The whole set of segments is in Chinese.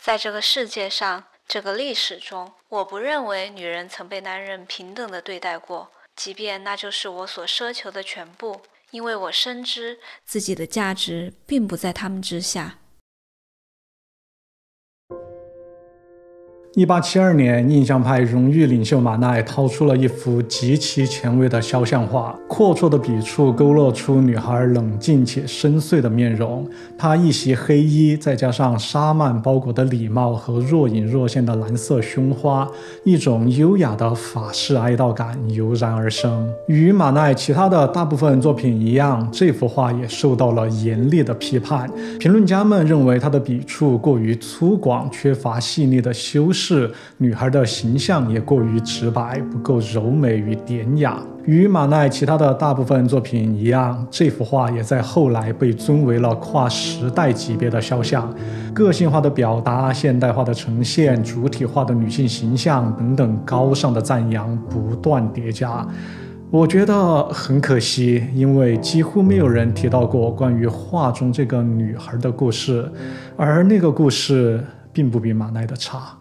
在这个世界上，这个历史中，我不认为女人曾被男人平等地对待过，即便那就是我所奢求的全部，因为我深知自己的价值并不在他们之下。1872年，印象派荣誉领袖马奈掏出了一幅极其前卫的肖像画，阔绰的笔触勾勒出女孩冷静且深邃的面容。她一袭黑衣，再加上纱幔包裹的礼帽和若隐若现的蓝色胸花，一种优雅的法式哀悼感油然而生。与马奈其他的大部分作品一样，这幅画也受到了严厉的批判。评论家们认为他的笔触过于粗犷，缺乏细腻的修饰，女孩的形象也过于直白，不够柔美与典雅。与马奈其他的大部分作品一样，这幅画也在后来被尊为了跨时代级别的肖像。个性化的表达、现代化的呈现、主体化的女性形象等等高尚的赞扬不断叠加。我觉得很可惜，因为几乎没有人提到过关于画中这个女孩的故事，而那个故事并不比马奈的差。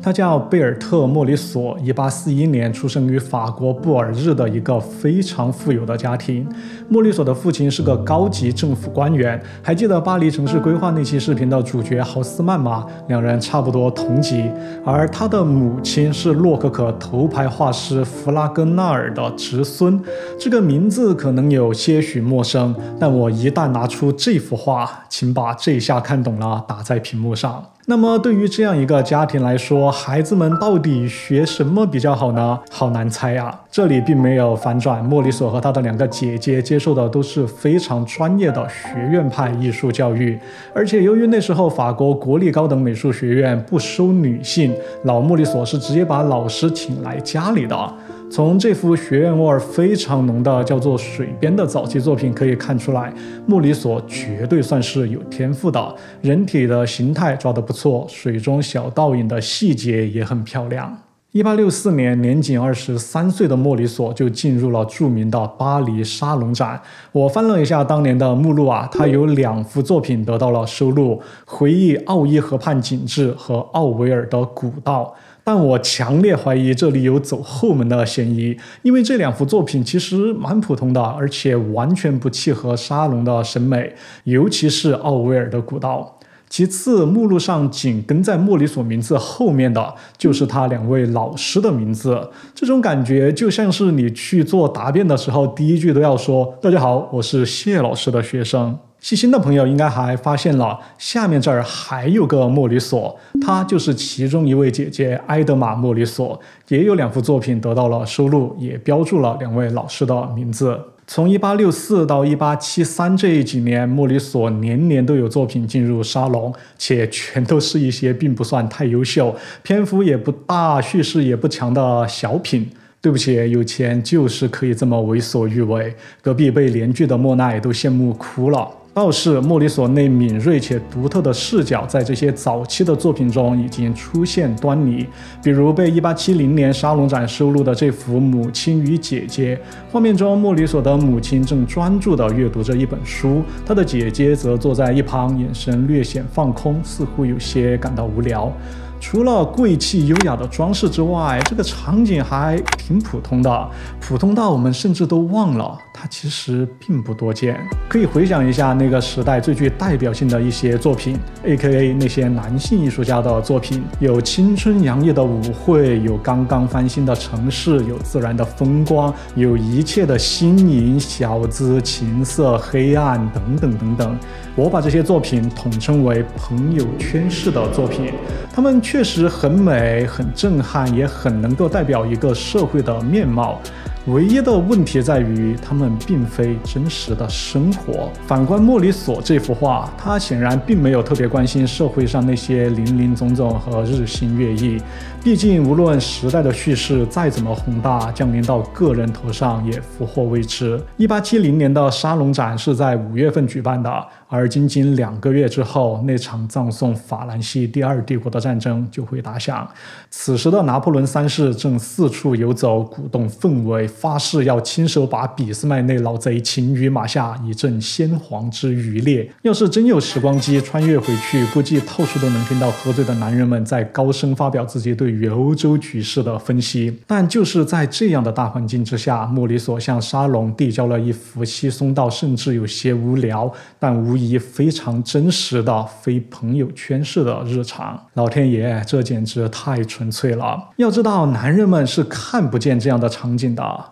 他叫贝尔特·莫里索，1841年出生于法国布尔日的一个非常富有的家庭。莫里索的父亲是个高级政府官员，还记得巴黎城市规划那期视频的主角豪斯曼吗？两人差不多同级。而他的母亲是洛可可头牌画师弗拉戈纳尔的侄孙。这个名字可能有些许陌生，但我一旦拿出这幅画，请把这下看懂了打在屏幕上。那么对于这样一个家庭来说，孩子们到底学什么比较好呢？好难猜啊。这里并没有反转，莫里索和他的两个姐姐接受的都是非常专业的学院派艺术教育，而且由于那时候法国国立高等美术学院不收女性，老莫里索是直接把老师请来家里的。从这幅学院味儿非常浓的叫做水边的早期作品可以看出来，莫里索绝对算是有天赋的，人体的形态抓得不错，水中小倒影的细节也很漂亮。1864年，年仅23岁的莫里索就进入了著名的巴黎沙龙展。我翻了一下当年的目录啊，他有2幅作品得到了收录，回忆奥伊河畔景致和奥维尔的古道。但我强烈怀疑这里有走后门的嫌疑，因为这2幅作品其实蛮普通的，而且完全不契合沙龙的审美，尤其是奥维尔的古道。其次，目录上紧跟在莫里索名字后面的就是他2位老师的名字，这种感觉就像是你去做答辩的时候，第一句都要说大家好，我是谢老师的学生。细心的朋友应该还发现了，下面这儿还有个莫里索，他就是其中一位姐姐埃德玛·莫里索，也有2幅作品得到了收录，也标注了2位老师的名字。从1864到1873这几年，莫里索年年都有作品进入沙龙，且全都是一些并不算太优秀、篇幅也不大、叙事也不强的小品。对不起，有钱就是可以这么为所欲为，隔壁被连拒的莫奈都羡慕哭了。倒是莫里索那敏锐且独特的视角，在这些早期的作品中已经出现端倪，比如被1870年沙龙展收录的这幅《母亲与姐姐》，画面中莫里索的母亲正专注地阅读着一本书，她的姐姐则坐在一旁，眼神略显放空，似乎有些感到无聊。除了贵气优雅的装饰之外，这个场景还挺普通的，普通到我们甚至都忘了它其实并不多见。可以回想一下那个时代最具代表性的一些作品 ，AKA 那些男性艺术家的作品，有青春洋溢的舞会，有刚刚翻新的城市，有自然的风光，有一切的新颖、小资、情色、黑暗等等等等。我把这些作品统称为朋友圈式的作品，他们确实很美、很震撼，也很能够代表一个社会的面貌。唯一的问题在于，他们并非真实的生活。反观莫里索这幅画，他显然并没有特别关心社会上那些林林总总和日新月异。毕竟，无论时代的叙事再怎么宏大，降临到个人头上也福祸未知。1870年的沙龙展是在5月份举办的，而仅仅2个月之后，那场葬送法兰西第二帝国的战争就会打响。此时的拿破仑三世正四处游走，鼓动氛围，发誓要亲手把俾斯麦内老贼擒于马下，以振先皇之余烈。要是真有时光机穿越回去，估计到处都能听到喝醉的男人们在高声发表自己对于欧洲局势的分析。但就是在这样的大环境之下，莫里索向沙龙递交了一幅稀松到甚至有些无聊，但无疑非常真实的非朋友圈式的日常。老天爷，这简直太纯粹了！要知道，男人们是看不见这样的场景的。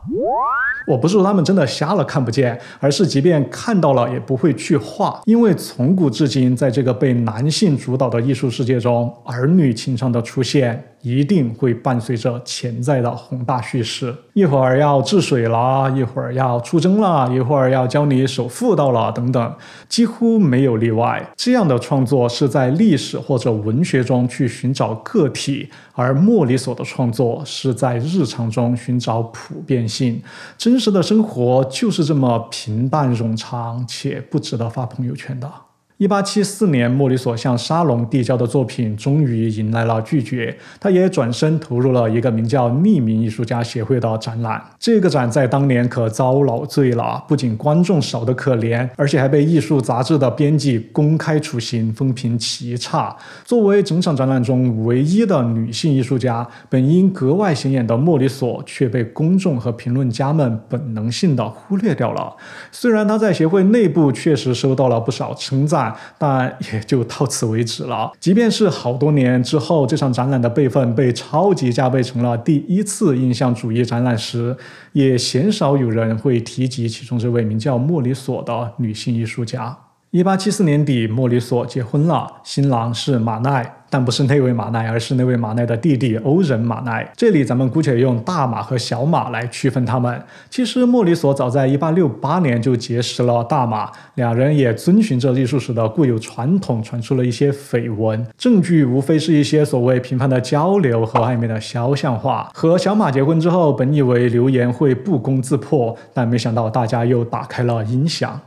我不是说他们真的瞎了看不见，而是即便看到了也不会去画，因为从古至今，在这个被男性主导的艺术世界中，儿女情长的出现一定会伴随着潜在的宏大叙事。一会儿要治水了，一会儿要出征了，一会儿要教你守妇道了，等等，几乎没有例外。这样的创作是在历史或者文学中去寻找个体，而莫里索的创作是在日常中寻找普遍性。真实的生活就是这么平淡冗长且不值得发朋友圈的。1874年，莫里索向沙龙递交的作品终于迎来了拒绝，他也转身投入了一个名叫匿名艺术家协会的展览。这个展在当年可遭老罪了，不仅观众少得可怜，而且还被艺术杂志的编辑公开处刑，风评极差。作为整场展览中唯一的女性艺术家，本应格外显眼的莫里索却被公众和评论家们本能性的忽略掉了。虽然他在协会内部确实收到了不少称赞，但也就到此为止了。即便是好多年之后，这场展览的辈分被超级加倍成了第一次印象主义展览时，也鲜少有人会提及其中这位名叫莫里索的女性艺术家。1874年底，莫里索结婚了，新郎是马奈，但不是那位马奈，而是那位马奈的弟弟欧仁马奈。这里咱们姑且用大马和小马来区分他们。其实莫里索早在1868年就结识了大马，两人也遵循着艺术史的固有传统传出了一些绯闻，证据无非是一些所谓频繁的交流和暧昧的肖像画。和小马结婚之后，本以为流言会不攻自破，但没想到大家又打开了音响。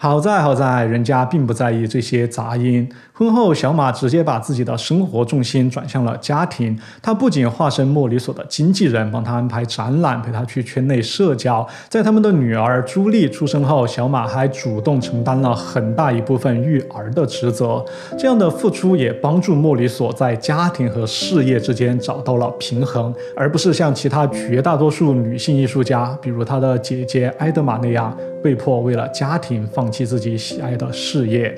好在人家并不在意这些杂音。婚后，小马直接把自己的生活重心转向了家庭。他不仅化身莫里索的经纪人，帮他安排展览，陪他去圈内社交。在他们的女儿朱莉出生后，小马还主动承担了很大一部分育儿的职责。这样的付出也帮助莫里索在家庭和事业之间找到了平衡，而不是像其他绝大多数女性艺术家，比如她的姐姐埃德玛那样，被迫为了家庭放弃自己喜爱的事业。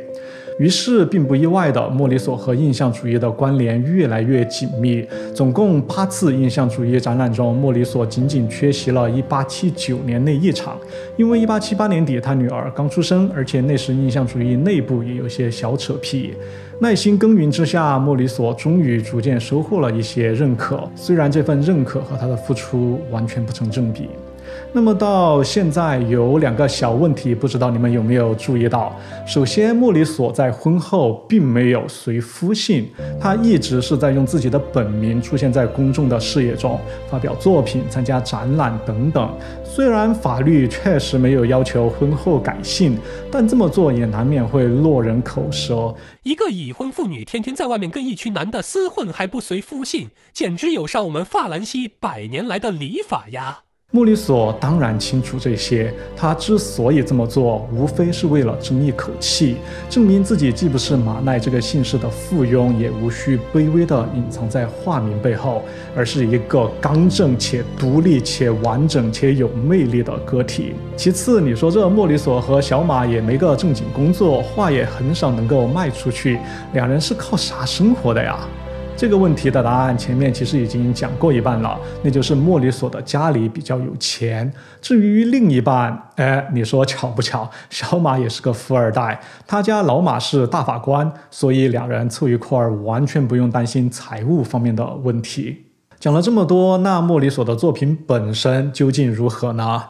于是并不意外的，莫里索和印象主义的关联越来越紧密。总共8次印象主义展览中，莫里索仅仅缺席了1879年那一场，因为1878年底他女儿刚出生，而且那时印象主义内部也有些小扯皮。耐心耕耘之下，莫里索终于逐渐收获了一些认可，虽然这份认可和他的付出完全不成正比。那么到现在有2个小问题，不知道你们有没有注意到。首先，莫里索在婚后并没有随夫姓，他一直是在用自己的本名出现在公众的视野中，发表作品、参加展览等等。虽然法律确实没有要求婚后改姓，但这么做也难免会落人口舌。一个已婚妇女天天在外面跟一群男的厮混还不随夫姓，简直有伤我们法兰西100年来的礼法呀。莫里索当然清楚这些，他之所以这么做，无非是为了争一口气，证明自己既不是马奈这个姓氏的附庸，也无需卑微地隐藏在化名背后，而是一个刚正且独立且完整且有魅力的个体。其次，你说这莫里索和小马也没个正经工作，画也很少能够卖出去，两人是靠啥生活的呀？这个问题的答案前面其实已经讲过一半了，那就是莫里索的家里比较有钱。至于另一半，你说巧不巧，小马也是个富二代，他家老马是大法官，所以两人凑一块完全不用担心财务方面的问题。讲了这么多，那莫里索的作品本身究竟如何呢？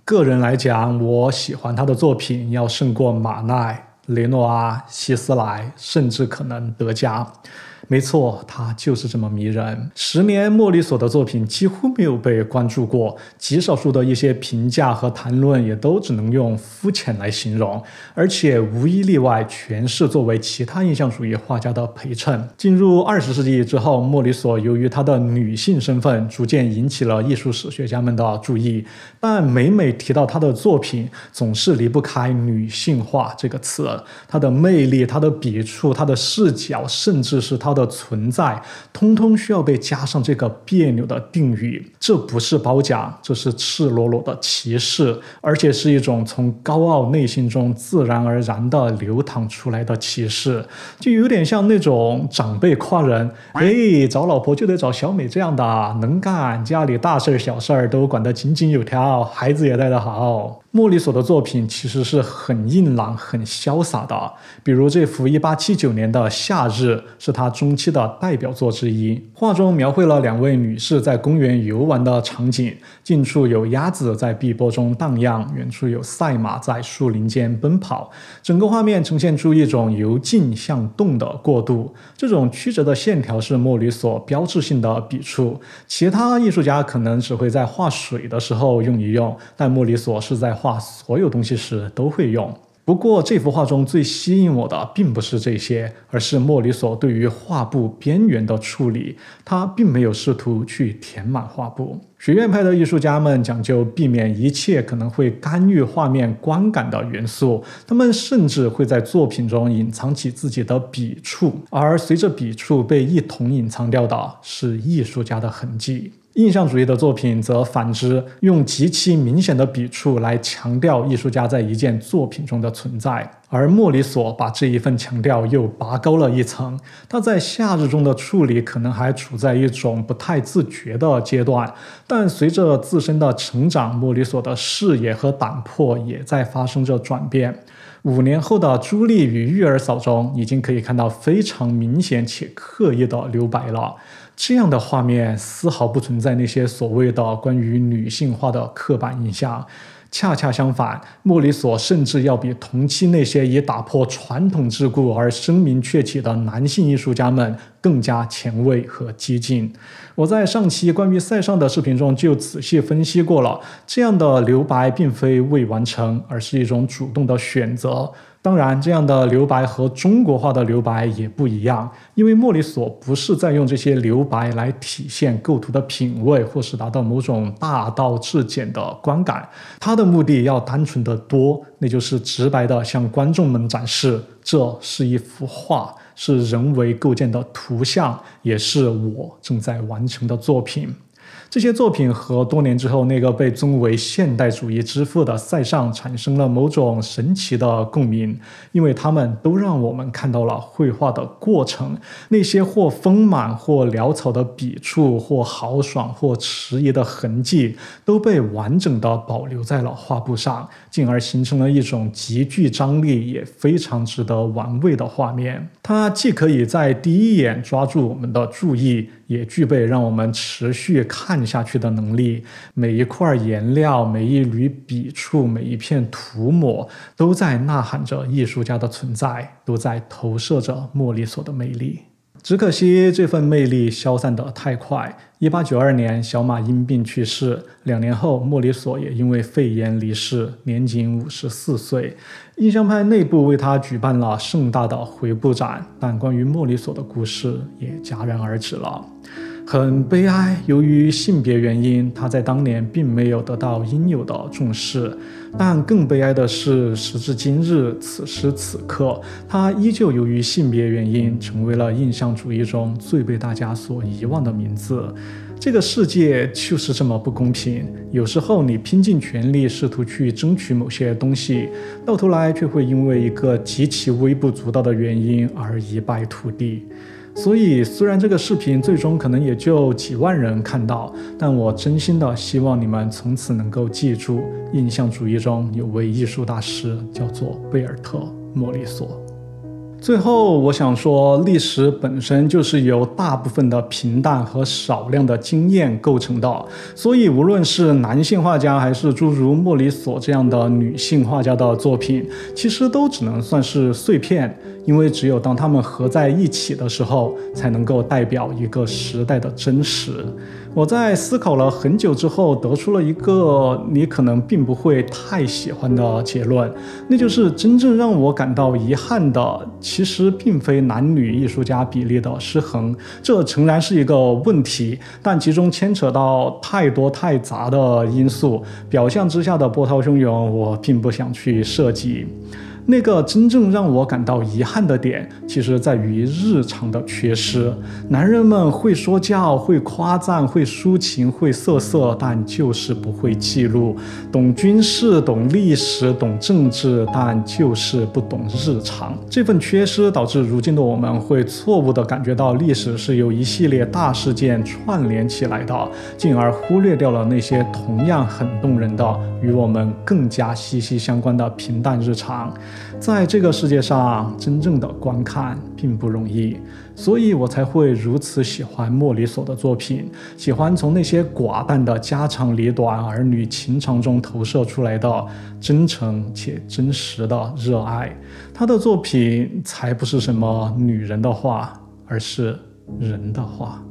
个人来讲，我喜欢他的作品要胜过马奈、雷诺阿、希斯莱，甚至可能德加。没错，他就是这么迷人。10年，莫里索的作品几乎没有被关注过，极少数的一些评价和谈论也都只能用肤浅来形容，而且无一例外全是作为其他印象主义画家的陪衬。进入20世纪之后，莫里索由于他的女性身份逐渐引起了艺术史学家们的注意，但每每提到他的作品，总是离不开女性化这个词。他的魅力，他的笔触，他的视角，甚至是他的存在，通通需要被加上这个别扭的定语。这不是褒奖，这是赤裸裸的歧视，而且是一种从高傲内心中自然而然地流淌出来的歧视，就有点像那种长辈夸人，找老婆就得找小美这样的，能干，家里大事小事都管得井井有条，孩子也带得好。莫里索的作品其实是很硬朗、很潇洒的，比如这幅1879年的《夏日》是他中期的代表作之一。画中描绘了2位女士在公园游玩的场景，近处有鸭子在碧波中荡漾，远处有赛马在树林间奔跑，整个画面呈现出一种由静向动的过渡。这种曲折的线条是莫里索标志性的笔触，其他艺术家可能只会在画水的时候用一用，但莫里索是在画所有东西时都会用。不过这幅画中最吸引我的并不是这些，而是莫里索对于画布边缘的处理，他并没有试图去填满画布。学院派的艺术家们讲究避免一切可能会干预画面观感的元素，他们甚至会在作品中隐藏起自己的笔触，而随着笔触被一同隐藏掉的是艺术家的痕迹。印象主义的作品则反之，用极其明显的笔触来强调艺术家在一件作品中的存在，而莫里索把这一份强调又拔高了一层。他在夏日中的处理可能还处在一种不太自觉的阶段，但随着自身的成长，莫里索的视野和胆魄也在发生着转变。5年后的《朱莉与育儿嫂》中，已经可以看到非常明显且刻意的留白了。这样的画面丝毫不存在那些所谓的关于女性化的刻板印象，恰恰相反，莫里索甚至要比同期那些以打破传统桎梏而声名鹊起的男性艺术家们更加前卫和激进。我在上期关于塞尚的视频中就仔细分析过了，这样的留白并非未完成，而是一种主动的选择。当然，这样的留白和中国化的留白也不一样，因为莫里索不是在用这些留白来体现构图的品味，或是达到某种大道至简的观感。他的目的要单纯得多，那就是直白地向观众们展示，这是一幅画，是人为构建的图像，也是我正在完成的作品。这些作品和多年之后那个被尊为现代主义之父的塞尚产生了某种神奇的共鸣，因为他们都让我们看到了绘画的过程，那些或丰满或潦草的笔触，或豪爽或迟疑的痕迹，都被完整地保留在了画布上，进而形成了一种极具张力也非常值得玩味的画面。它既可以在第一眼抓住我们的注意，也具备让我们持续看下去的能力。每一块颜料，每一缕笔触，每一片涂抹，都在呐喊着艺术家的存在，都在投射着莫里索的魅力。只可惜这份魅力消散得太快。1892年，小马因病去世，2年后，莫里索也因为肺炎离世，年仅54岁。印象派内部为他举办了盛大的回顾展，但关于莫里索的故事也戛然而止了。很悲哀，由于性别原因，他在当年并没有得到应有的重视。但更悲哀的是，时至今日，此时此刻，他依旧由于性别原因，成为了印象主义中最被大家所遗忘的名字。这个世界就是这么不公平，有时候你拼尽全力试图去争取某些东西，到头来却会因为一个极其微不足道的原因而一败涂地。所以虽然这个视频最终可能也就几万人看到，但我真心的希望你们从此能够记住，印象主义中有位艺术大师叫做贝尔特·莫里索。最后我想说，历史本身就是由大部分的平淡和少量的经验构成的，所以无论是男性画家还是诸如莫里索这样的女性画家的作品，其实都只能算是碎片，因为只有当它们合在一起的时候，才能够代表一个时代的真实。我在思考了很久之后，得出了一个你可能并不会太喜欢的结论，那就是真正让我感到遗憾的，其实并非男女艺术家比例的失衡，这诚然是一个问题，但其中牵扯到太多太杂的因素，表象之下的波涛汹涌，我并不想去涉及。那个真正让我感到遗憾的点，其实在于日常的缺失。男人们会说教，会夸赞，会抒情，会色色，但就是不会记录。懂军事，懂历史，懂政治，但就是不懂日常。这份缺失导致如今的我们会错误地感觉到历史是由一系列大事件串联起来的，进而忽略掉了那些同样很动人的、与我们更加息息相关的平淡日常。在这个世界上，真正的观看并不容易，所以我才会如此喜欢莫里索的作品，喜欢从那些寡淡的家长里短、儿女情长中投射出来的真诚且真实的热爱。他的作品才不是什么女人的画，而是人的画。